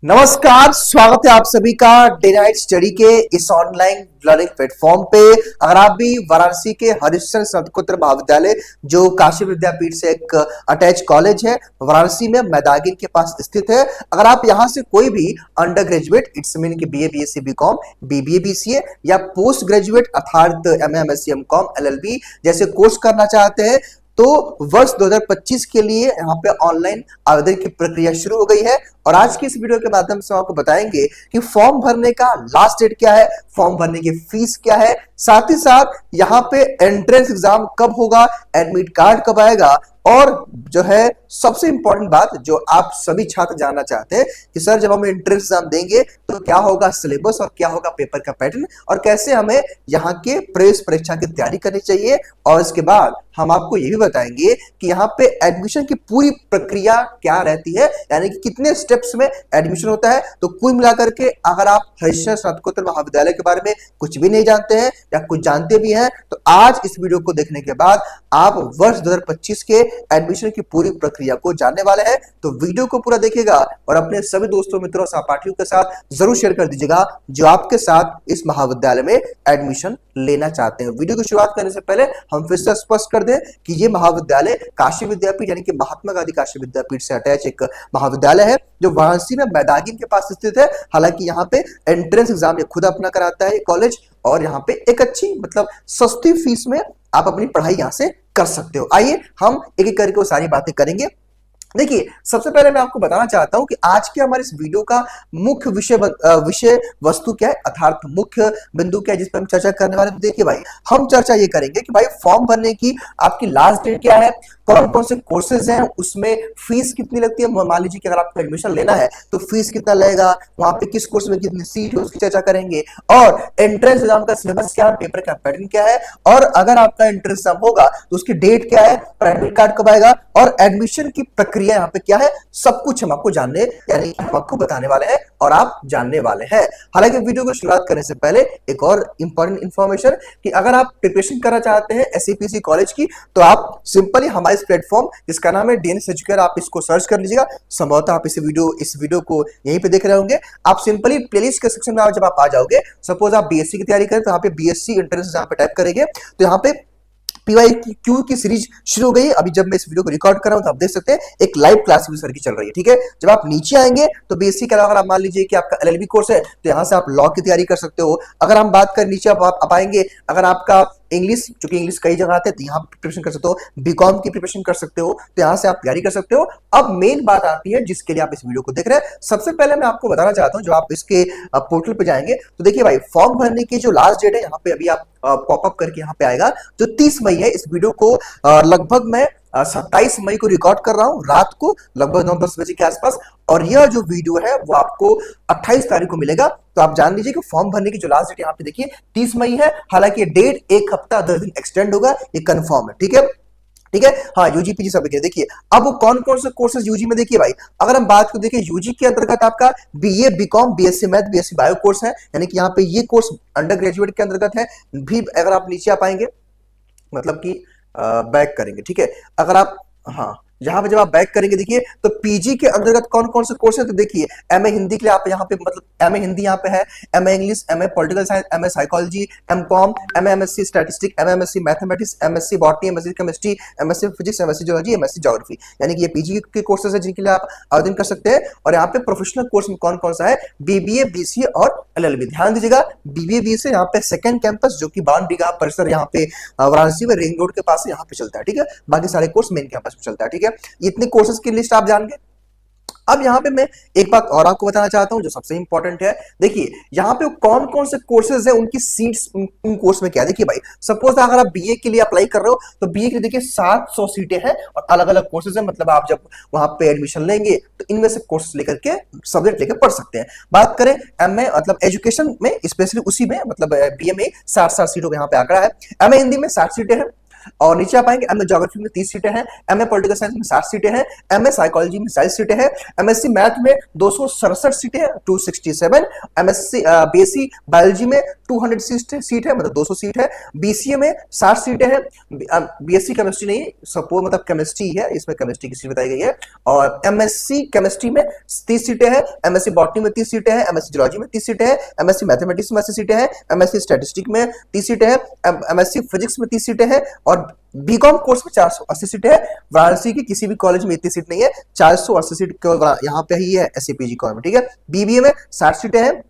नमस्कार, स्वागत है आप सभी का डे नाइट स्टडी के इस ऑनलाइन लर्निंग प्लेटफॉर्म पे। अगर आप भी वाराणसी के हरिश्चंद्र स्नातकोत्तर महाविद्यालय जो काशी विद्यापीठ से एक अटैच कॉलेज है, वाराणसी में मैदागिन के पास स्थित है। अगर आप यहां से कोई भी अंडर ग्रेजुएट इट्स मीन कि BA BSc BCom BBA BCA या पोस्ट ग्रेजुएट अर्थात एमए एमएससी एमकॉम एलएलबी जैसे कोर्स करना चाहते हैं तो वर्ष 2025 के लिए यहाँ पे ऑनलाइन आवेदन की प्रक्रिया शुरू हो गई है। और आज की इस वीडियो के माध्यम से आपको बताएंगे कि फॉर्म भरने का लास्ट डेट क्या है, फॉर्म भरने की फीस क्या है, साथ ही साथ यहाँ पे एंट्रेंस एग्जाम कब होगा, एडमिट कार्ड कब आएगा, और जो है सबसे इंपॉर्टेंट बात जो आप सभी छात्र जानना चाहते हैं कि सर जब हम एंट्रेंस एग्जाम देंगे तो क्या होगा सिलेबस और क्या होगा पेपर का पैटर्न और कैसे हमें यहाँ के प्रवेश परीक्षा की तैयारी करनी चाहिए। और इसके बाद हम आपको ये भी बताएंगे कि यहाँ पे एडमिशन की पूरी प्रक्रिया क्या रहती है, यानी कि कितने स्टेप्स में एडमिशन होता है। तो कुल मिलाकर के अगर आप हरिश्चंद्र स्नातकोत्तर महाविद्यालय के बारे में कुछ भी नहीं जानते हैं या कुछ जानते भी हैं तो आज इस वीडियो को देखने के बाद आप वर्ष 2025 के एडमिशन की पूरी प्रक्रिया को जानने वाले हैं। तो वीडियो को पूरा देखिएगा और अपने सभी दोस्तों मित्रों सहपाठियों के साथ जरूर शेयर कर दीजिएगा जो आपके साथ इस महाविद्यालय में एडमिशन लेना चाहते हैं। वीडियो की शुरुआत करने से पहले हम फिर से स्पष्ट कर दें कि ये महाविद्यालय काशी विद्यापीठ यानी कि महात्मा गांधी काशी विद्यापीठ से अटैच एक महाविद्यालय है जो वाराणसी में मैदागिन के पास स्थित है। हालांकि यहाँ पे एंट्रेंस एग्जाम ये खुद अपना कराता है कॉलेज, और यहाँ पे एक अच्छी मतलब सस्ती फीस में आप अपनी पढ़ाई यहाँ से कर सकते हो। आइए हम एक एक करके वो सारी बातें करेंगे। देखिए, सबसे पहले मैं आपको बताना चाहता हूं कि आज के हमारे इस वीडियो का मुख्य विषय वस्तु क्या है, अर्थात मुख्य बिंदु क्या है जिस पर हम चर्चा करने वाले हैं। देखिए भाई, हम चर्चा ये करेंगे कि भाई फॉर्म भरने की आपकी लास्ट डेट क्या है, कौन कौन से कोर्सेज हैं, उसमें फीस कितनी लगती है। मान लीजिए कि अगर आपको एडमिशन लेना है तो फीस कितना लगेगा, वहां पे किस कोर्स में कितनी सीट है उसकी चर्चा करेंगे, और एंट्रेंस एग्जाम का सिलेबस क्या है, पेपर का पैटर्न क्या है, और अगर आपका एंट्रेंस एग्जाम होगा तो उसकी डेट क्या है, एडमिट कार्ड कब आएगा, और एडमिशन की प्रक्रिया यहाँ पे क्या है, सब कुछ हम आपको जानने यानी आपको बताने वाले हैं और आप जानने वाले हैं। हालांकि वीडियो को शुरुआत करने से पहले एक और इंपॉर्टेंट इंफॉर्मेशन कि अगर आप प्रिपरेशन करना चाहते हैं एससीपीसी कॉलेज की तो आप सिंपली हमारे इस प्लेटफॉर्म जिसका नाम है डीएनएस एजुकेटर, आप इसको सर्च कर लीजिएगा। संभवतः आप इस वीडियो को यहीं पे देख रहे होंगे। आप सिंपली प्लेलिस्ट के सेक्शन में जब आप आ जाओगे, सपोज आप बीएससी की तैयारी करें तो यहाँ पे बीएससी एंट्रेंस एग्जाम पे टाइप करेंगे तो यहाँ पे PYQ की सीरीज शुरू हो गई। अभी जब मैं इस वीडियो को रिकॉर्ड कर रहा हूं तो आप देख सकते हैं एक लाइव क्लास भी सर की चल रही है। ठीक है, जब आप नीचे आएंगे तो बीएससी के अलावा आप मान लीजिए कि आपका एलएलबी कोर्स है तो यहां से आप लॉ की तैयारी कर सकते हो। अगर हम बात करें नीचे आप आएंगे, अगर आपका इंग्लिश, चूंकि इंग्लिश कई जगह आते हैं तो यहाँ प्रिपरेशन कर सकते हो, बीकॉम की प्रिपरेशन कर सकते हो तो यहाँ से आप तैयारी कर सकते हो। अब मेन बात आती है जिसके लिए आप इस वीडियो को देख रहे हैं। सबसे पहले मैं आपको बताना चाहता हूँ, जब आप इसके पोर्टल पे जाएंगे तो देखिए भाई, फॉर्म भरने की जो लास्ट डेट है यहाँ पे अभी आप पॉपअप करके यहाँ पे आएगा जो 30 मई है। इस वीडियो को लगभग मैं 27 मई को रिकॉर्ड कर रहा हूं रात को लगभग 9-10 बजे के आसपास, और यह जो वीडियो है वो आपको 28 तारीख को मिलेगा। तो आप जान लीजिए कि फॉर्म भरने की जो लास्ट डेट यहाँ पे देखिए 30 मई है। हालांकि डेट एक हफ्ता 10 दिन एक्सटेंड होगा, ये कंफर्म है। ठीक है, ठीक है। हाँ, यूजी पीजी सब देखिए। देखिए अब वो कौन कौन से कोर्सेज यूजी में, देखिए भाई अगर हम बात करें, देखिए यूजी के अंतर्गत आपका BA BCom BSc math BSc bio course है, यानी कि यहाँ पे ये कोर्स अंडर ग्रेजुएट के अंतर्गत है भी। अगर आप नीचे आ पाएंगे मतलब कि बैक करेंगे, ठीक है, अगर आप हाँ यहाँ पे जब आप बैक करेंगे देखिए तो पीजी के अंतर्गत कौन कौन से कोर्स है। तो देखिए एमए हिंदी के लिए आप यहाँ पे मतलब एमए हिंदी यहाँ पे है, MA English, MA political science, MA psychology, MCom, MA MSc statistics, MA MSc mathematics, MSc botany, MSc chemistry, MSc physics, MSc geology, MSc geography, यानी कि ये पीजी के कोर्सेज है जिनके लिए आप आवेदन कर सकते हैं। और यहाँ पे प्रोफेशनल कोर्स में कौन कौन सा है, बीबीए बीसीए और एलएलबी। ध्यान दीजिएगा, बीबीए बीसीए यहाँ पे सेकंड कैंपस जो कि 52 बीघा परिसर यहाँ पे वाराणसी में रिंग रोड के पास यहाँ पे चलता है। ठीक है, बाकी सारे कोर्स मेन कैंपस में चलता है। ठीक है, इतने कोर्सेज की लिस्ट आप जान गए। अब यहाँ पे मैं एक बात और आपको बताना चाहता हूं जो सबसे इंपॉर्टेंट है। देखिए यहाँ पे कौन कौन से कोर्सेज है, उनकी सीट्स उन कोर्स में क्या है। देखिए भाई, सपोज अगर आप बीए के लिए अप्लाई कर रहे हो तो बीए के लिए देखिए 700 सीटें हैं और अलग अलग कोर्सेज हैं। मतलब आप जब वहां पे एडमिशन लेंगे तो इनमें से कोर्स लेकर के सब्जेक्ट लेकर पढ़ सकते हैं। बात करें एमए मतलब एजुकेशन में, स्पेशली उसी में मतलब बीए में 60 सीटों का यहाँ पे आंकड़ा है। एमए हिंदी में 60 सीटें हैं। और नीचे आप आएंगे एमए ज्योग्राफी में 30 सीटें हैं, एमए पॉलिटिकल साइंस में 60 सीटें हैं, एमए साइकोलॉजी में 40 सीटें हैं, एमएससी मैथ में 267 सीटें हैं 267, एमएससी बीएससी बायोलॉजी में 200 सीट है मतलब 200 सीट है, बीसीए में 60 सीटें हैं, बीएससी केमिस्ट्री नहीं सपोज मतलब केमिस्ट्री है, इसमें केमिस्ट्री की सीट बताई गई है, और एमएससी केमिस्ट्री में 30 सीटें हैं, एमएससी बॉटनी में 30 सीटें हैं, एमएससी जियोलॉजी में 30 सीटें हैं, एमएससी मैथमेटिक्स में 80 सीटें हैं, एमएससी स्टैटिस्टिक्स में 30 सीटें हैं, एमएससी फिजिक्स में 30 सीटें हैं, और बीकॉम कोर्स में 480 सीटें हैं। वाराणसी की किसी भी कॉलेज में इतनी सीट नहीं है, 480 सीट यहाँ पे ही है एससीपीजी कॉलेज में, ठीक है। बीबीए में 60 सीटें हैं,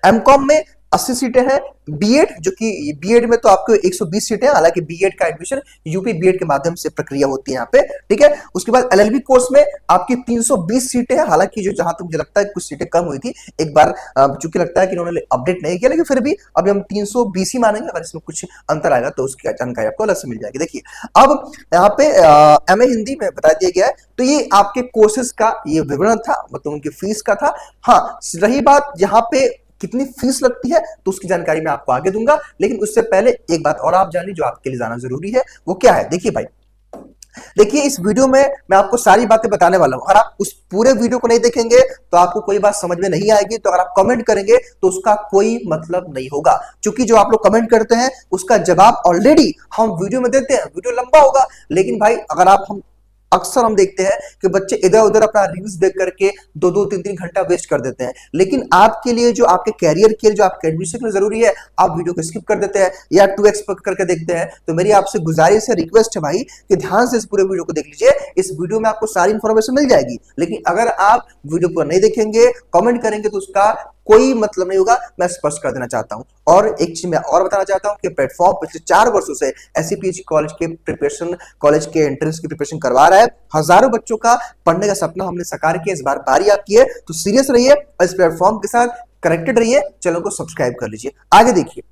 एमकॉम में 80 सीटें हैं, बीएड जो कि बीएड में तो आपको 120 सीटें हैं, हालांकि बीएड का एडमिशन यूपी बीएड के माध्यम से प्रक्रिया होती है यहाँ पे, ठीक है। उसके बाद एलएलबी कोर्स में आपकी 320 सीटें हैं, हालांकि जो जहां तक मुझे लगता है कुछ सीटें कम हुई थी एक बार, चूंकि लगता है कि उन्होंने अपडेट नहीं किया, लेकिन फिर भी अभी हम 320 ही मानेंगे, अगर इसमें कुछ अंतर आएगा तो उसकी जानकारी आपको अलग से मिल जाएगी। देखिए अब यहाँ पे एमए हिंदी में बता दिया गया है, तो ये आपके कोर्सेज का ये विवरण था, मतलब उनकी फीस का था। हाँ, रही बात यहाँ पे कितनी फीस लगती है तो उसकी जानकारी मैं आपको आगे दूंगा, लेकिन उससे पहले एक बात और आप जानिए जो आपके लिए जाना जरूरी है, वो क्या है। देखिए भाई, देखिए इस वीडियो में मैं आपको सारी बातें बताने वाला हूं, अगर आप उस पूरे वीडियो को नहीं देखेंगे तो आपको कोई बात समझ में नहीं आएगी, तो अगर आप कमेंट करेंगे तो उसका कोई मतलब नहीं होगा, क्योंकि जो आप लोग कमेंट करते हैं उसका जवाब ऑलरेडी हम वीडियो में देते हैं, वीडियो लंबा होगा। लेकिन भाई अगर आप अक्सर हम देखते हैं कि बच्चे इधर उधर अपना रील्स देख करके 2-2 3-3 घंटा वेस्ट कर देते हैं, लेकिन आपके लिए जो आपके कैरियर के लिए जो आपके एडमिशन के लिए जरूरी है, आप वीडियो को स्किप कर देते हैं या 2x करके देखते हैं। तो मेरी आपसे गुजारिश है, रिक्वेस्ट है भाई कि ध्यान से इस पूरे वीडियो को देख लीजिए, इस वीडियो में आपको सारी इंफॉर्मेशन मिल जाएगी। लेकिन अगर आप वीडियो को नहीं देखेंगे, कमेंट करेंगे तो उसका कोई मतलब नहीं होगा, मैं स्पष्ट कर देना चाहता हूं। और एक चीज मैं और बताना चाहता हूं कि प्लेटफॉर्म पिछले 4 वर्षों से एससीपीजी कॉलेज के प्रिपरेशन, कॉलेज के एंट्रेंस की प्रिपरेशन करवा रहा है। हजारों बच्चों का पढ़ने का सपना हमने साकार किया, इस बार बारी आपकी है, तो सीरियस रहिए और इस प्लेटफॉर्म के साथ कनेक्टेड रहिए, चैनल को सब्सक्राइब कर लीजिए। आगे देखिए,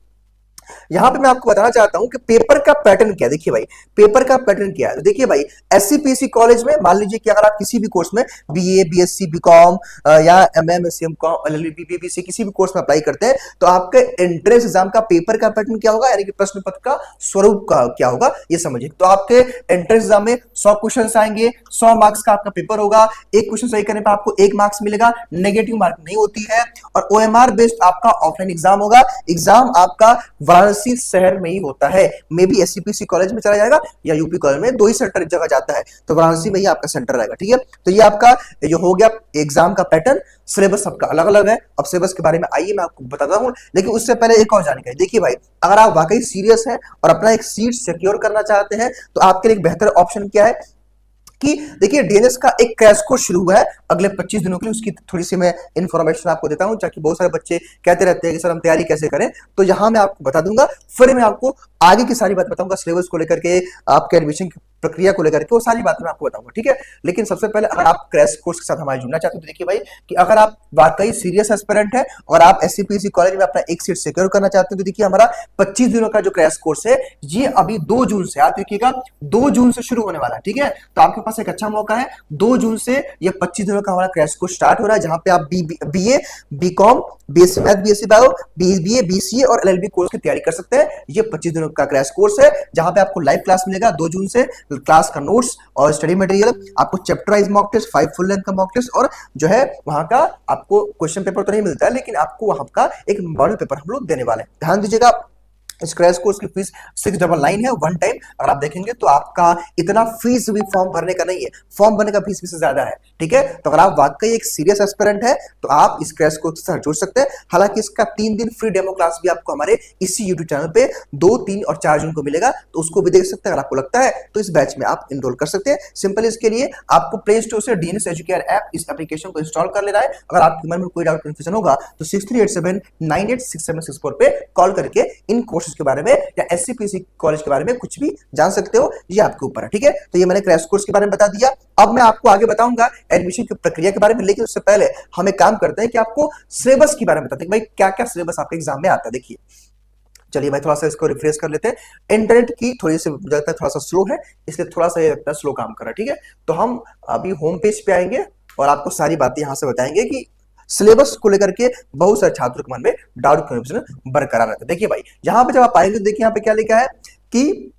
यहां पे मैं आपको बताना चाहता हूं कि पेपर का पैटर्न क्या है। देखिए भाई, पेपर का पैटर्न क्या है, तो देखिए भाई एससीपीसी कॉलेज में मान लीजिए कि अगर आप किसी भी कोर्स में बीए, बीएससी, बीकॉम या एमएम, एससीएम, एलएलबी, बीबीसी किसी भी कोर्स में अप्लाई करते हैं, तो आपके एंट्रेंस एग्जाम का पेपर का पैटर्न क्या होगा, यानी कि प्रश्न पत्र का स्वरूप का क्या होगा, ये समझिए। तो आपके एंट्रेंस एग्जाम में 100 क्वेश्चन आएंगे, 100 मार्क्स का आपका पेपर होगा, एक क्वेश्चन सही करने पर आपको 1 मार्क्स मिलेगा, नेगेटिव मार्क नहीं होती है, और ओएमआर बेस्ड आपका ऑफलाइन एग्जाम होगा। एग्जाम आपका वाराणसी शहर में ही होता है, मे बी एससीपीसी कॉलेज में चला जाएगा या यूपी कॉलेज में, 2 ही सेंटर एक जगह जाता है, तो वाराणसी में ही आपका सेंटर रहेगा, ठीक है। तो ये आपका जो हो गया एग्जाम का पैटर्न, सिलेबस सबका अलग अलग है। अब सिलेबस के बारे में आइए मैं आपको बताता हूं, लेकिन उससे पहले एक और जानकारी। देखिए भाई, अगर आप वाकई सीरियस हैं और अपना एक सीट सिक्योर करना चाहते हैं, तो आपके लिए एक बेहतर ऑप्शन क्या है कि देखिए डीएनएस का एक क्रैश कोर्स शुरू हुआ है अगले 25 दिनों के लिए, उसकी थोड़ी सी मैं इन्फॉर्मेशन आपको देता हूं, ताकि बहुत सारे बच्चे कहते रहते हैं कि सर हम तैयारी कैसे करें, तो यहां मैं आपको बता दूंगा, फिर मैं आपको आगे की सारी बात बताऊंगा, सिलेबस को लेकर के, आपके एडमिशन की प्रक्रिया को लेकर के, वो सारी बातें मैं आपको बताऊंगा, ठीक है। लेकिन सबसे पहले अगर आप क्रैश कोर्स के साथ हमारे जुड़ना चाहते हो, तो देखिए भाई कि अगर आप वाकई सीरियस एस्पिरेंट है और आप एससीपीसी कॉलेज में अपना एक सीट सिक्योर करना चाहते हो, तो देखिए हमारा 25 दिनों का जो क्रैश कोर्स है, ये अभी 2 जून से, आप देखिएगा 2 जून से शुरू होने वाला है, ठीक है। तो आपके पास एक अच्छा मौका है, 2 जून से ये 25 दिनों का हमारा क्रैश कोर्स स्टार्ट हो रहा है, जहां पे आप BA, BCom, BSc math, BSc bio, BBA, BCA और एलएलबी कोर्स की तैयारी कर सकते हैं। ये 25 दिनों का क्रैश कोर्स है, जहां पे आपको लाइव क्लास मिलेगा 2 जून से, क्लास का नोट्स और स्टडी मटेरियल, आपको chapter wise mock test, 5 full length का मॉक टेस्ट, और जो है वहां का आपको क्वेश्चन पेपर तो नहीं मिलता है, लेकिन आपको वहां का एक मॉडल पेपर हम लोग देने वाले हैं। ध्यान दीजिएगा, इस क्रैश कोर्स की फीस 699 है वन टाइम। अगर आप देखेंगे तो आपका इतना फीस भी फॉर्म भरने का नहीं है, फॉर्म भरने का फीस भी से ज्यादा है, ठीक है। तो अगर आप वाकई एक सीरियस एस्पिरेंट है तो आप इस क्रैश कोर्स के साथ जुड़ सकते हैं। हालांकि इसका 3 दिन फ्री डेमो क्लास भी आपको हमारे इसी यूट्यूब चैनल पे 2, 3 और 4 जून को मिलेगा, तो उसको भी देख सकते हैं। अगर आपको लगता है तो इस बैच में आप इनरोल कर सकते हैं। सिंपल इसके लिए आपको प्ले स्टोर से डीएनएस एजुकेयर ऐप, इस एप्लीकेशन को इंस्टॉल कर लेना है। अगर आपके मन में कोई डाउट कंफ्यूजन होगा तो 6387986764 पे कॉल करके इन कोर्सेज के बारे में या एससीपीसी कॉलेज के बारे में कुछ भी जान सकते हो, ये आपके ऊपर है, ठीक है। तो ये मैंने क्रैश कोर्स के बारे में बता दिया। अब मैं आपको आगे बताऊंगा एडमिशन की प्रक्रिया के बारे में, लेकिन उससे पहले हम एक काम करते हैं कि आपको सिलेबस के बारे में बताते हैं, भाई क्या क्या सिलेबस आपके एग्जाम में आता है। देखिए चलिए भाई, थोड़ा सा इसको रिफ्रेश कर लेते हैं। इंटरनेट की थोड़ी सी मुझे लगता है थोड़ा सा स्लो है, इसलिए थोड़ा सा ये लगता है स्लो काम कर रहा है, ठीक है। तो हम अभी होम पेज पे आएंगे और आपको सारी बातें यहां से बताएंगे कि सिलेबस को लेकर के बहुत सारे छात्रों के मन में डाउट कंफ्यूजन बरकरार रहता है। देखिए भाई, यहां पे जब आप आएंगे तो देखिए यहां पे क्या लिखा है कि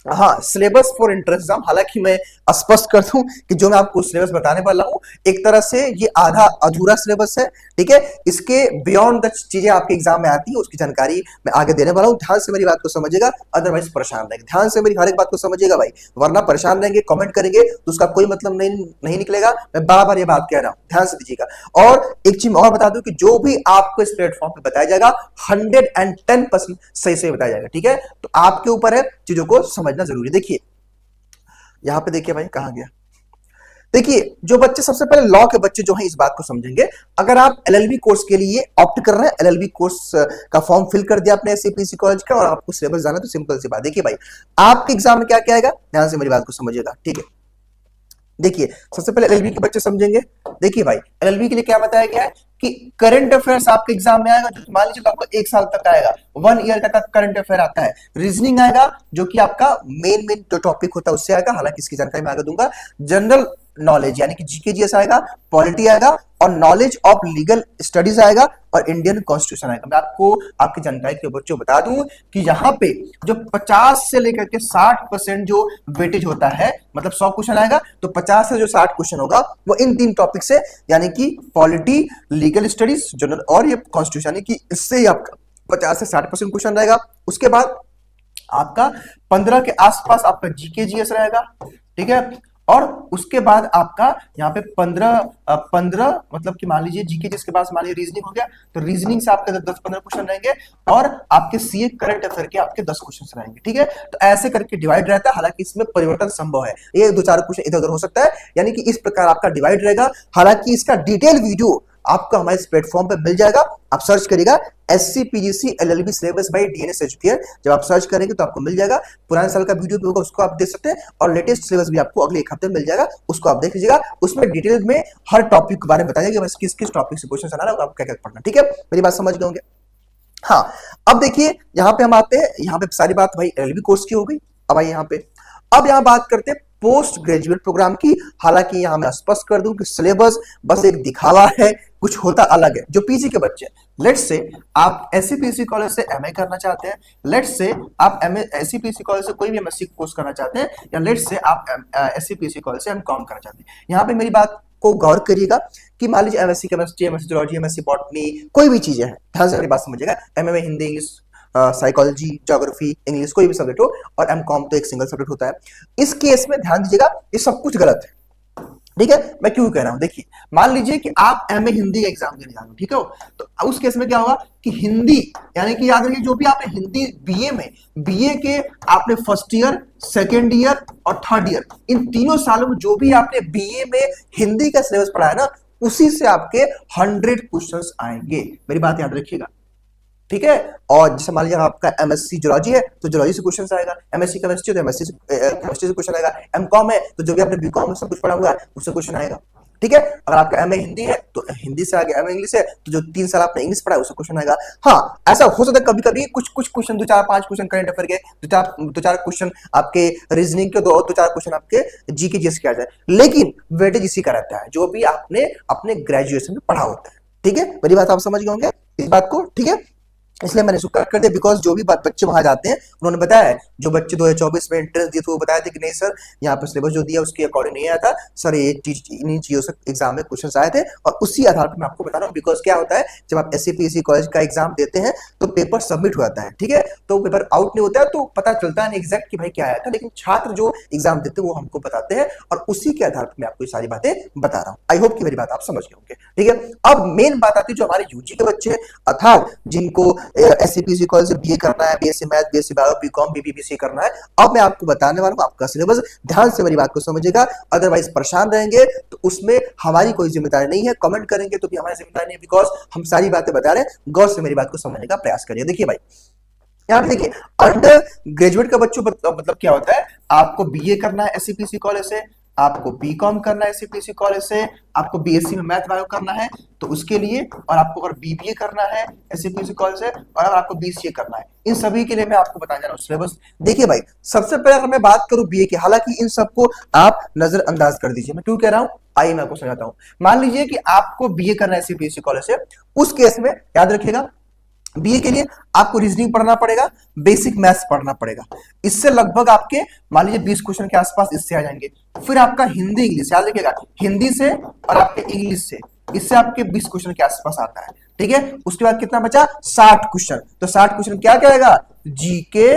हाँ, सिलेबस फॉर एंट्रेंस एग्जाम, हालांकि मैं स्पष्ट कर दूं कि जो मैं आपको सिलेबस बताने वाला हूं एक तरह से ये आधा अधूरा सिलेबस है। ठीक है, इसके बियॉन्ड द चीजें आपके एग्जाम में आती है, उसकी जानकारी मैं आगे देने वाला हूं। ध्यान से मेरी बात को समझिएगा, अदरवाइज परेशान रहेंगे। ध्यान से मेरी हर एक बात को समझिएगा भाई, वरना परेशान रहेंगे, कमेंट करेंगे तो उसका कोई मतलब नहीं निकलेगा। मैं बार बार ये बात कह रहा हूं, ध्यान से दीजिएगा। और एक चीज और बता दूं कि जो भी आपको इस प्लेटफॉर्म पे बताया जाएगा 110% सही से बताया जाएगा। ठीक है, तो आपके ऊपर है चीजों को समझना जरूरी। देखिए यहां पे, देखिए भाई कहां गया, देखिए जो बच्चे सबसे पहले लॉ के बच्चे जो हैं इस बात को समझेंगे, अगर आप एलएलबी कोर्स के लिए ऑप्ट कर रहे हैं, एलएलबी कोर्स का फॉर्म फिल कर दिया अपने एससीपीसी कॉलेज का और आपको सिलेबस जाना, तो सिंपल सी बात, देखिए भाई आपके एग्जाम में क्या क्या आएगा, ध्यान से मेरी बात को समझिएगा। ठीक है, देखिए सबसे पहले एलएलबी के बच्चे समझेंगे। देखिए भाई एलएलबी के लिए क्या बताया गया है कि करंट अफेयर्स आपके एग्जाम में आएगा, जो मान लीजिए लगभग एक साल तक आएगा, 1 ईयर का करंट अफेयर आता है। रीजनिंग आएगा जो कि आपका मेन जो टॉपिक होता है उससे आएगा, हालांकि इसकी जानकारी मैं आगे दूंगा। जनरल नॉलेज यानी कि जीके जीएस आएगा, पॉलिटी आएगा और नॉलेज ऑफ लीगल स्टडीज आएगा और इंडियन कॉन्स्टिट्यूशन आएगा। मैं आपको आपकी जानकारी के बच्चों बता दूं कि यहाँ पे जो 50 से लेकर के 60% जो वेटेज होता है, मतलब 100 क्वेश्चन आएगा तो 50 से जो 60 क्वेश्चन होगा वो इन 3 टॉपिक से, यानी कि पॉलिटी, लीगल स्टडीज, जनरल और ये कॉन्स्टिट्यूशन, यानी कि इससे ही आपका 50 से 60% क्वेश्चन रहेगा। उसके बाद आपका 15 के आसपास आपका जीके जीएस रहेगा। ठीक है, और उसके बाद आपका यहाँ पे 15 मतलब कि मान लीजिए जीके जिसके पास मान लीजिए रीजनिंग हो गया तो रीजनिंग से आपके 10-15 क्वेश्चन रहेंगे और आपके सीए करंट अफेयर के आपके 10 क्वेश्चन रहेंगे। ठीक है, तो ऐसे करके डिवाइड रहता है, हालांकि इसमें परिवर्तन संभव है, ये 2-4 क्वेश्चन इधर उधर हो सकता है, यानी कि इस प्रकार आपका डिवाइड रहेगा। हालांकि इसका डिटेल वीडियो आपको हमारे इस प्लेटफॉर्म पे मिल जाएगा, आप सर्च करिएगा SCPGC LLB syllabus by DNS Educare, जब आप सर्च करेंगे तो आपको मिल जाएगा। पुराने साल का वीडियो भी होगा, उसको आप देख सकते हैं और लेटेस्ट सिलेबस भी आपको अगले एक हफ्ते में मिल जाएगा, उसको आप देख लीजिएगा। उसमें डिटेल में हर टॉपिक के बारे में बताया जाएगा, किस किस टॉपिक से क्वेश्चन आ रहा है और आपको क्या क्या पढ़ना। ठीक है, मेरी बात समझ गए होंगे। हाँ, अब देखिए यहाँ पे हम आते हैं, यहाँ पे सारी बात भाई एलएलबी कोर्स की हो गई। अब आइए यहाँ पे, अब यहाँ बात करते हैं पोस्ट ग्रेजुएट प्रोग्राम की। हालांकि यहां मैं स्पष्ट कर दूं कि सिलेबस बस एक दिखावा है, कुछ होता अलग है। जो पीजी के बच्चे, लेट्स से आप एससीपीसी कॉलेज से एमए करना चाहते हैं, लेट्स से आप एससीपीसी कॉलेज से कोई भी एमएससी कोर्स करना चाहते हैं, या लेट्स से आप एससीपीसी कॉलेज से एमकॉम करना चाहते हैं। यहाँ पे मेरी बात को गौर करिएगा कि मान लीजिए MSc chemistry, MSc zoology, MSc botany, कोई भी चीजें हैं, ध्यान से मेरी बात समझिएगा। एमए में Hindi, English, psychology, geography, English, कोई भी सब्जेक्ट हो, और एमकॉम तो एक सिंगल सब्जेक्ट होता है। इस केस में ध्यान दीजिएगा, ये सब कुछ गलत है। ठीक है, मैं क्यों कह रहा हूं, देखिए मान लीजिए कि आप एमए हिंदी का एग्जाम देने जा रहे हो, ठीक है, तो उस केस में क्या होगा कि हिंदी, यानी कि याद रखिए जो भी आपने हिंदी बीए में, बीए के आपने फर्स्ट ईयर, सेकेंड ईयर और थर्ड ईयर, इन तीनों सालों में जो भी आपने बीए में हिंदी का सिलेबस पढ़ा है ना, उसी से आपके 100 क्वेश्चंस आएंगे, मेरी बात याद रखिएगा। ठीक है, और जैसे मान लीजिए आपका एमएससी जूलॉजी है तो जूलॉजी से क्वेश्चन आएगा, एमएससी केमिस्ट्री तो एमएससी से केमिस्ट्री से क्वेश्चन आएगा, एमकॉम है तो जो भी आपने बीकॉम में सब कुछ पढ़ा हुआ है उससे क्वेश्चन आएगा। ठीक है, अगर आपका एमए हिंदी है तो हिंदी से आगे, एमए इंग्लिश है तो जो 3 साल आपने इंग्लिश पढ़ा है उससे क्वेश्चन आएगा। हाँ, ऐसा हो सकता है कभी कभी कुछ कुछ क्वेश्चन 2-4-5 क्वेश्चन करंट अफेयर के, 2-4 क्वेश्चन आपके रीजनिंग के, 2-4 क्वेश्चन आपके जीके जीएस के आ जाए, लेकिन वेटेज इसी का रहता है जो भी आपने अपने ग्रेजुएशन में पढ़ा होता है। ठीक है, मेरी बात आप समझ गए होंगे इस बात को। ठीक है, इसलिए मैंने इसको कट कर दिया, बिकॉज जो भी बच्चे वहां जाते हैं उन्होंने बताया है, जो बच्चे 2024 में एंट्रेंस दिए थे वो बताया था कि नहीं सर यहाँ पर सिलेबस जो दिया उसके अकॉर्डिंग नहीं आया था सर, ये इन चीजों से एग्जाम में क्वेश्चन आए थे, और उसी आधार पर मैं आपको बता रहा हूँ। बिकॉज क्या होता है, जब आप एससीपीसी कॉलेज का एग्जाम देते हैं तो पेपर सबमिट हो जाता है, ठीक है, तो पेपर आउट नहीं होता है तो पता चलता है नहीं एग्जैक्ट कि भाई क्या आया था, लेकिन छात्र जो एग्जाम देते हैं वो हमको बताते हैं और उसी के आधार पर मैं आपको ये सारी बातें बता रहा हूँ। आई होप कि मेरी बात आप समझ गए होंगे। ठीक है, अब मेन बात आती है जो हमारे यूजी के बच्चे अर्थात जिनको एससीपीसी कॉलेज से बीए करना है, BSc math, BSc bio, BCom, BBBC करना है, अब मैं आपको बताने वाला हूं आपका सिलेबस, ध्यान से मेरी बात को समझिएगा, अदरवाइज परेशान रहेंगे तो उसमें हमारी कोई जिम्मेदारी नहीं है, कमेंट करेंगे तो भी हमारी जिम्मेदारी नहीं है, बिकॉज हम सारी बातें बता रहे हैं, गौर से मेरी बात को समझने का प्रयास करिए। देखिए भाई यहाँ पे देखिए, अंडर ग्रेजुएट का बच्चों मतलब क्या होता है, आपको बीए करना है एससीपीसी कॉलेज से, आपको बीकॉम करना है एससीपीसी कॉलेज से, आपको बीएससी में मैथ बायो करना है तो उसके लिए, और आपको अगर बीबीए करना है एससीपीसी कॉलेज से, और अगर आपको बीसीए करना है, इन सभी के लिए मैं आपको बताने जा रहा हूँ सिलेबस। देखिए भाई, सबसे पहले अगर मैं बात करूं बीए की, हालांकि इन सबको आप नजरअंदाज कर दीजिए, मैं क्यों कह रहा हूं, आइए मैं आपको समझाता हूं। मान लीजिए कि आपको बीए करना है एससीपीसी कॉलेज से, उस केस में याद रखिएगा बीए के लिए आपको रीजनिंग पढ़ना पड़ेगा, बेसिक मैथ्स पढ़ना पड़ेगा। इससे लगभग आपके मान लीजिए 20 क्वेश्चन के आसपास इससे आ जाएंगे। फिर आपका हिंदी इंग्लिश याद रखिएगा, हिंदी से और आपके इंग्लिश से, इससे आपके 20 क्वेश्चन के आसपास आता है। ठीक है, उसके बाद कितना बचा 60 क्वेश्चन। तो 60 क्वेश्चन क्या क्या आएगा, जीके,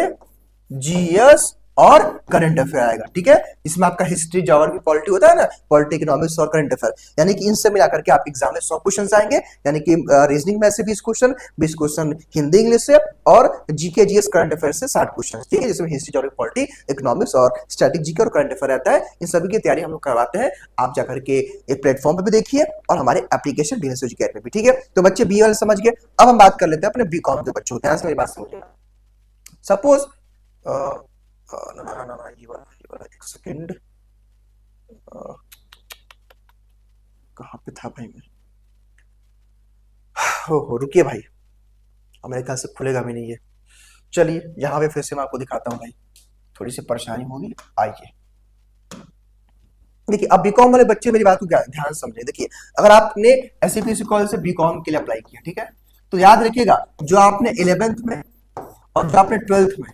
जीएस और करंट अफेयर आएगा। ठीक है, इसमें आपका हिस्ट्री, ज्योग्राफी, पॉलिटी होता है ना, पॉलिटी, इकोनॉमिक्स और करंट अफेयर, यानी कि इनसे मिलाकर के आप एग्जाम में 100 क्वेश्चन आएंगे। यानी कि रीजनिंग में से 20 क्वेश्चन, 20 क्वेश्चन हिंदी इंग्लिश से, और जीके जीएस करंट अफेयर से 60 क्वेश्चन। ठीक है, जिसमें हिस्ट्री, ज्योग्राफी, पॉलिटी, इकोनॉमिक्स और स्टैटिक जीके और करंट अफेयर रहता है। इन सभी की तैयारी हम लोग करवाते हैं। आप जाकर के एक प्लेटफॉर्म पे भी देखिए और हमारे एप्लीकेशन बिजनेस एजुकेटर पे भी। ठीक है, तो बच्चे बी वाले समझ गए। अब हम बात कर लेते हैं अपने बी कॉम के बच्चों, ध्यान से मेरी बात समझिए। सपोज एक सेकेंड, कहां पे था भाई मैं, हो रुकिए भाई, अब मेरे ख्याल से खुलेगा भी नहीं है। चलिए यहाँ पे फिर से मैं आपको दिखाता हूँ भाई, थोड़ी सी परेशानी होगी। आइए देखिए, अब बीकॉम वाले बच्चे मेरी बात को ध्यान से समझे। देखिए, अगर आपने एससीपीसी कॉलेज से बीकॉम के लिए अप्लाई किया, ठीक है, तो याद रखिएगा जो आपने 11th में और जो आपने 12th में,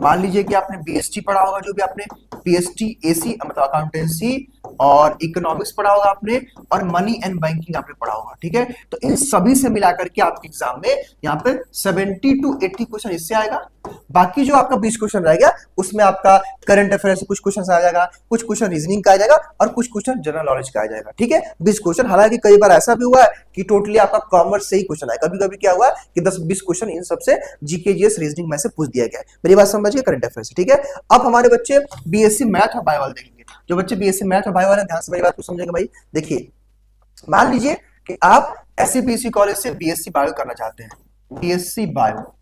मान लीजिए कि आपने बीएसटी पढ़ा होगा, जो भी आपने पीएसटी एसी मतलब अकाउंटेंसी और इकोनॉमिक्स पढ़ा होगा आपने, और मनी एंड बैंकिंग आपने पढ़ा होगा। ठीक है, तो इन सभी से मिलाकर के आपके एग्जाम में यहाँ पे 70 to 80 क्वेश्चन इससे आएगा। बाकी जो आपका 20 क्वेश्चन रहेगा उसमें आपका करंट अफेयर से कुछ क्वेश्चन आ जाएगा, कुछ क्वेश्चन रीजनिंग का आ जाएगा और कुछ क्वेश्चन जनरल नॉलेज का आ जाएगा। ठीक है, 20 क्वेश्चन। हालांकि कई बार ऐसा भी हुआ है कि टोटली आपका कॉमर्स से ही क्वेश्चन आया, कभी कभी क्या हुआ है कि 10-20 क्वेश्चन इन सबसे जीके जीएस रीजनिंग में से पूछ दिया गया है। मेरी बात समझिए, करंट अफेयर से। ठीक है, अब हमारे बच्चे बीएससी मैथ और बायो वाले देखेंगे। जो बच्चे बीएससी मैथ और बायो वाले, ध्यान से मेरी बात को समझेंगे भाई। देखिए, मान लीजिए कि आप एससीपीसी कॉलेज से बीएससी बायो करना चाहते हैं, बीएससी बायो।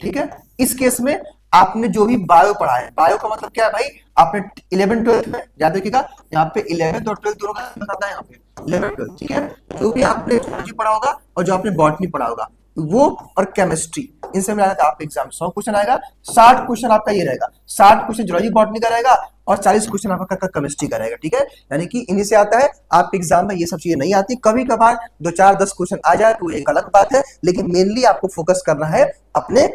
ठीक है, इस केस में आपने जो भी बायो पढ़ा है, बायो का मतलब क्या है भाई, आपने 11 12 में, याद रखिएगा यहाँ पे 11th और 12th दोनों का बताता है, यहाँ पे 11 12। ठीक है, जो भी आपने जूलॉजी पढ़ा होगा और जो आपने बॉटनी पढ़ा होगा वो, और केमिस्ट्री, इनसे मिला के आप एग्जाम 100 क्वेश्चन आएगा। 60 क्वेश्चन आपका ये रहेगा, 60 क्वेश्चन जूलॉजी बॉटनी का रहेगा और 40 क्वेश्चन आपका केमिस्ट्री का रहेगा। ठीक है, यानी कि इन्हीं से आता है। आप एग्जाम में ये सब चीजें नहीं आती, कभी कभार 2 4 10 क्वेश्चन आ जाए तो एक अलग बात है, लेकिन मेनली आपको फोकस करना है अपने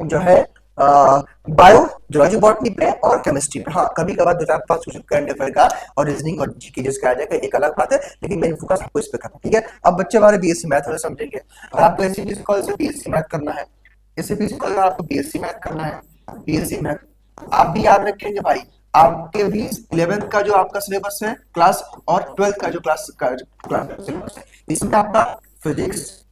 जो है बायो, जूलॉजी बॉटनी पे और केमिस्ट्री पे। हाँ, कभी कभार 2 4 5 क्वेश्चन करंट अफेयर का और रीजनिंग और जीके जिसका आ जाएगा, एक अलग बात है, लेकिन मेन फोकस आपको इस पे करना है। ठीक है, अब बच्चे हमारे बीएससी मैथ वाले समझेंगे। अगर आपको एससीपीसी कॉलेज से बीएससी मैथ करना है, एससीपीसी कॉलेज में आपको बीएससी मैथ करना है, बीएससी मैथ आप भी याद रखेंगे भाई, आपके भी 11th का जो आपका सिलेबस है क्लास और 12th का जो क्लास सिलेबस है, इसमें आपका फिजिक्स,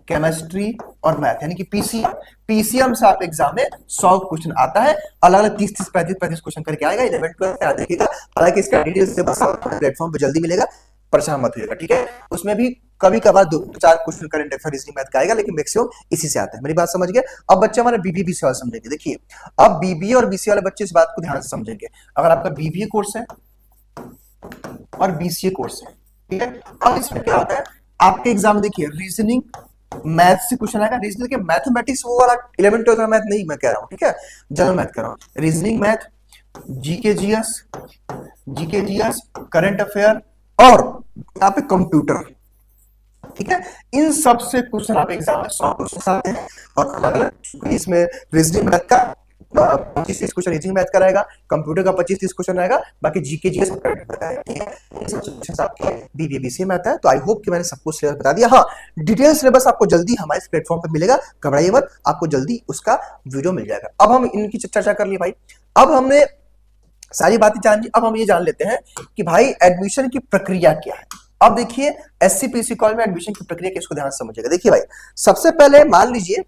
केमिस्ट्री और मैथ, यानी कि पीसीएम, पीसीएम से आप एग्जाम में 100 क्वेश्चन आता है। अलग अलग 30 30 35 35 क्वेश्चन करके आएगा 11 12 याद रखिएगा। हालांकि इसका डिटेल्स से बस प्लेटफॉर्म पे जल्दी मिलेगा, परेशान मत होइएगा। ठीक है, उसमें भी कभी कभार 2 4 question current affair reasoning math का आएगा, लेकिन मैक्सिमम इसी से आता है। मेरी बात समझ गए। अब बच्चे हमारे बीबीए बीसीए वाले समझेंगे। देखिए, अब बीबीए और बीसीए वाले बच्चे इस बात को ध्यान से समझेंगे। अगर आपका बीबीए कोर्स है और बीसीए कोर्स है, ठीक है, अब इसमें क्या होता है, आपके एग्जाम देखिए रीजनिंग मैथ से क्वेश्चन आएगा। रीजनिंग के मैथमेटिक्स वो वाला 11 12 का मैथ नहीं मैं कह रहा हूँ, ठीक है, जनरल मैथ कर रहा हूँ। Reasoning math, GK GS, current affair और यहाँ पे कंप्यूटर। ठीक है, इन सब से क्वेश्चन आप एग्जाम में 100 क्वेश्चन आते हैं और अलग अलग इसमें रीजनिंग मैथ का 25-30 क्वेश्चन रीजनिंग मैथ का रहेगा, कंप्यूटर का 25-30 क्वेश्चन रहेगा, बाकी जीके जीएस आपके बीबीए बीसीए में आता है। तो आई होप कि मैंने सबको सिलेबस बता दिया। हाँ, डिटेल सिलेबस आपको जल्दी हमारे इस प्लेटफॉर्म पे मिलेगा, घबराइए मत, आपको जल्दी उसका वीडियो मिल जाएगा। अब हम इनकी चर्चा कर ली भाई, अब हमने सारी बातें जान ली। अब हम ये जान लेते हैं कि भाई एडमिशन की प्रक्रिया क्या है। अब देखिए, एससीपीसी कॉलेज में एडमिशन की प्रक्रिया किसको ध्यान से समझिएगा। देखिए भाई, सबसे पहले मान लीजिए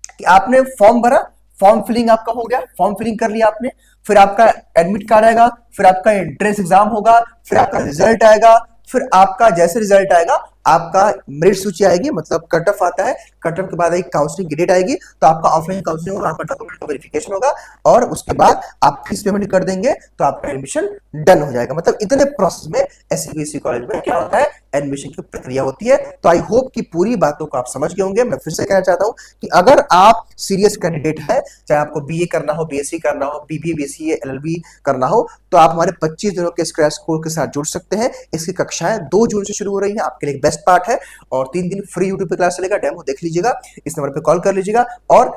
कि आपने फॉर्म भरा, फॉर्म फिलिंग आपका हो गया, फॉर्म फिलिंग कर लिया आपने, फिर आपका एडमिट कार्ड आएगा, फिर आपका एंट्रेंस एग्जाम होगा, फिर आपका रिजल्ट आएगा, फिर आपका जैसे रिजल्ट आएगा आपका मेरिट सूची आएगी, मतलब कट ऑफ आता है, कट ऑफ के बाद एक काउंसलिंग की डेट आएगी, तो आपका ऑफलाइन काउंसलिंग होगा, आपका डॉक्यूमेंट का वेरिफिकेशन होगा और उसके बाद आप फीस पेमेंट कर देंगे तो आपका एडमिशन डन हो जाएगा। मतलब इतने प्रोसेस में एससीपीसी कॉलेज में क्या होता है, एडमिशन की प्रक्रिया होती है। तो आई होप कि पूरी बातों को आप समझ गए होंगे। मैं फिर से कहना चाहता हूं कि अगर आप सीरियस कैंडिडेट है, चाहे आपको बीए करना हो, बीएससी करना हो, बीबीए बीसीए एलएलबी करना हो, तो आप हमारे 25 दिनों के स्क्रैच कोर्स के साथ जुड़ सकते हैं। इसकी कक्षाएं 2 जून से शुरू हो रही हैं, आपके लिए बेस्ट बेस्ट पार्ट है। और 3 दिन फ्री यूट्यूब पे क्लास चलेगा, डेमो देख लीजिएगा, इस नंबर पे कॉल कर लीजिएगा और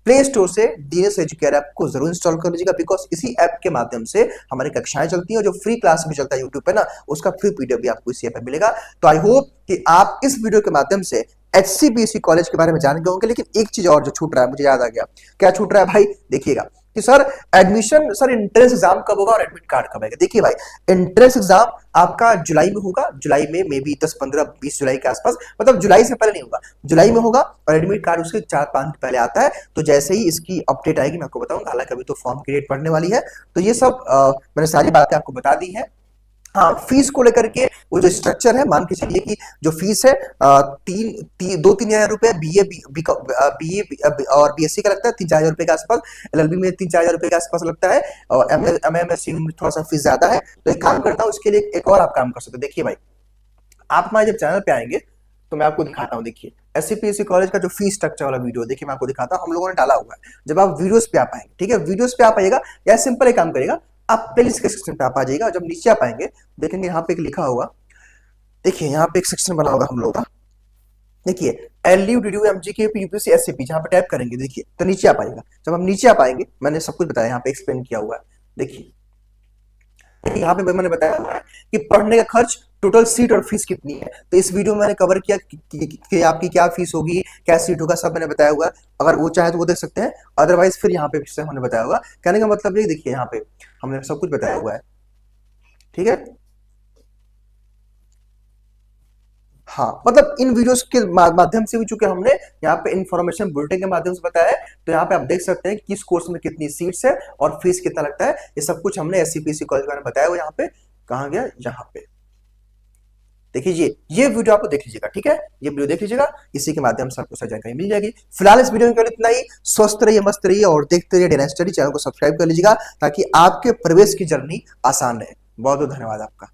प्ले स्टोर से डीएस एजुकेयर ऐप को जरूर इंस्टॉल कर लीजिएगा, बिकॉज इसी ऐप के माध्यम से हमारी कक्षाएं चलती हैं और जो फ्री क्लास भी चलता है यूट्यूब पे ना, उसका फ्री पीडीएफ भी आपको इसी ऐप पे मिलेगा। तो आई होप कि आप इस वीडियो के माध्यम से HCBSE कॉलेज के बारे में जान गए होंगे। लेकिन एक चीज और जो छूट रहा है, मुझे याद आ गया, क्या छूट रहा है भाई, देखिएगा कि sir admission, sir entrance exam कब होगा और एडमिट कार्ड कब आएगा। देखिए भाई, एंट्रेंस एग्जाम आपका जुलाई में होगा, जुलाई में मे बी 10, 15, 20 जुलाई के आसपास, मतलब जुलाई से पहले नहीं होगा, जुलाई में होगा। और एडमिट कार्ड उसके 4-5 दिन पहले आता है। तो जैसे ही इसकी अपडेट आएगी मैं आपको बताऊंगा। हालांकि अभी तो फॉर्म की डेट पड़ने वाली है। तो ये सब मैंने सारी बातें आपको बता दी है। हाँ, फीस को लेकर के वो जो स्ट्रक्चर है, मान के चलिए कि जो फीस है 2-3 हजार रुपए बीए और बीएससी का लगता है 3-4 हजार रुपए के आसपास, एलएलबी में 3-4 हजार रुपए के आसपास लगता है, और एमएमएससी में थोड़ा सा फीस ज्यादा है। तो एक काम करता हूँ, इसके लिए एक और आप काम कर सकते हो। देखिए भाई, आप हमारे जब चैनल पे आएंगे तो मैं आपको दिखाता हूँ। देखिए एससीपीएससी कॉलेज का जो फीस स्ट्रक्चर वाला वीडियो, देखिए मैं आपको दिखाता हूँ, हम लोगों ने डाला हुआ है। जब आप वीडियोस पे आ पाएंगे, ठीक है, वीडियोस पे आ पाएगा, या सिंपल एक काम करेगा, आप प्लेलिस्ट के सेक्शन पे आप आ जाइएगा। जब नीचे आ पाएंगे देखेंगे यहाँ पे एक लिखा होगा, देखिए यहाँ पे एक सेक्शन बना होगा हम लोगों का, देखिए LU DDU MGK UPSC SCP, जहाँ पे टैप करेंगे देखिए तो नीचे आ पाएगा। जब हम नीचे आ पाएंगे, मैंने सब कुछ बताया, यहाँ पे एक्सप्लेन किया हुआ है। देखिए यहाँ पे मैंने बताया कि पढ़ने का खर्च, टोटल सीट और फीस कितनी है। तो इस वीडियो में मैंने कवर किया कि आपकी क्या फीस होगी, क्या सीट होगा, सब मैंने बताया हुआ है। अगर वो चाहे तो वो देख सकते हैं, अदरवाइज फिर यहाँ पे हमने बताया होगा। कहने का मतलब ये, देखिए यहाँ पे हमने सब कुछ बताया हुआ है, ठीक है। हाँ, मतलब इन वीडियोस के माध्यम से भी चूंकि हमने यहाँ पे इंफॉर्मेशन बुलेटिन के माध्यम से बताया है, तो यहाँ पे आप देख सकते हैं किस कोर्स में कितनी सीट्स है और फीस कितना लगता है। ये सब कुछ हमने एससीपीएससी कॉलेज के बारे में बताया हुआ। यहाँ पे कहाँ गया, यहाँ पे देखिए, ये वीडियो आपको देख लीजिएगा, ठीक है, ये वीडियो देख लीजिएगा, इसी के माध्यम से आपको सारी जानकारी मिल जाएगी। फिलहाल इस वीडियो में केवल इतना ही। स्वस्थ रहिए, मस्त रहिए और देखते रहिए डेना स्टडी। चैनल को सब्सक्राइब कर लीजिएगा ताकि आपके प्रवेश की जर्नी आसान रहे। बहुत बहुत धन्यवाद आपका।